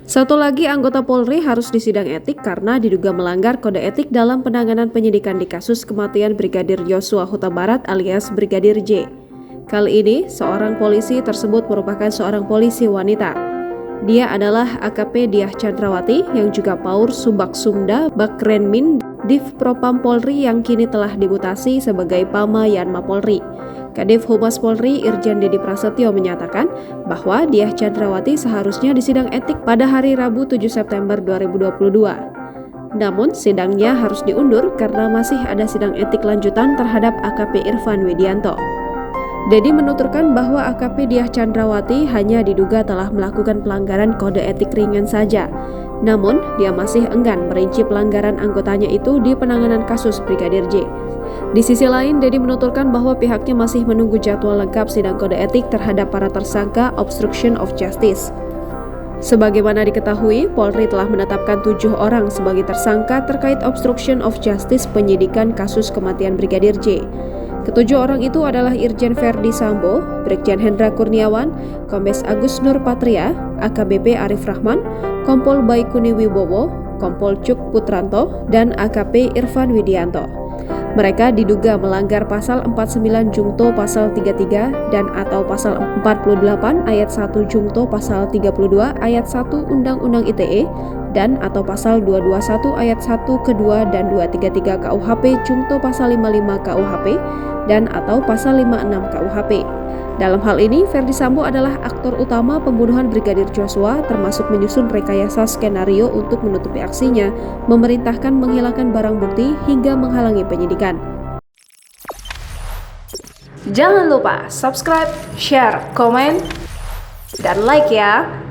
Satu lagi anggota Polri harus disidang etik karena diduga melanggar kode etik dalam penanganan penyidikan di kasus kematian Brigadir Joshua Huta Barat alias Brigadir J. Kali ini, seorang polisi tersebut merupakan seorang polisi wanita. Dia adalah AKP Diah Chandrawati yang juga Paur Subak Sumda Bakrenmin Div Propam Polri yang kini telah dimutasi sebagai Pama Yanma Polri. Kadif Humas Polri Irjen Dedi Prasetyo menyatakan bahwa Diah Chandrawati seharusnya disidang etik pada hari Rabu 7 September 2022. Namun sidangnya harus diundur karena masih ada sidang etik lanjutan terhadap AKP Irfan Widianto. Dedi menuturkan bahwa AKP Diah Chandrawati hanya diduga telah melakukan pelanggaran kode etik ringan saja. Namun, dia masih enggan merinci pelanggaran anggotanya itu di penanganan kasus Brigadir J. Di sisi lain, Dedi menuturkan bahwa pihaknya masih menunggu jadwal lengkap sidang kode etik terhadap para tersangka obstruction of justice. Sebagaimana diketahui, Polri telah menetapkan 7 orang sebagai tersangka terkait obstruction of justice penyidikan kasus kematian Brigadir J. Ketujuh orang itu adalah Irjen Verdi Sambo, Brigjen Hendra Kurniawan, Kombes Agus Nur Patria, AKBP Arif Rahman, Kompol Baikuni Wibowo, Kompol Cuk Putranto, dan AKP Irfan Widianto. Mereka diduga melanggar pasal 49 Jungto pasal 33 dan atau pasal 48 ayat 1 Jungto pasal 32 ayat 1 Undang-Undang ITE dan atau pasal 221 ayat 1 kedua dan 233 KUHP Jungto pasal 55 KUHP dan atau pasal 56 KUHP. Dalam hal ini, Verdi Sambo adalah aktor utama pembunuhan Brigadir Joshua termasuk menyusun rekayasa skenario untuk menutupi aksinya, memerintahkan menghilangkan barang bukti hingga menghalangi penyidikan. Jangan lupa subscribe, share, komen, dan like ya!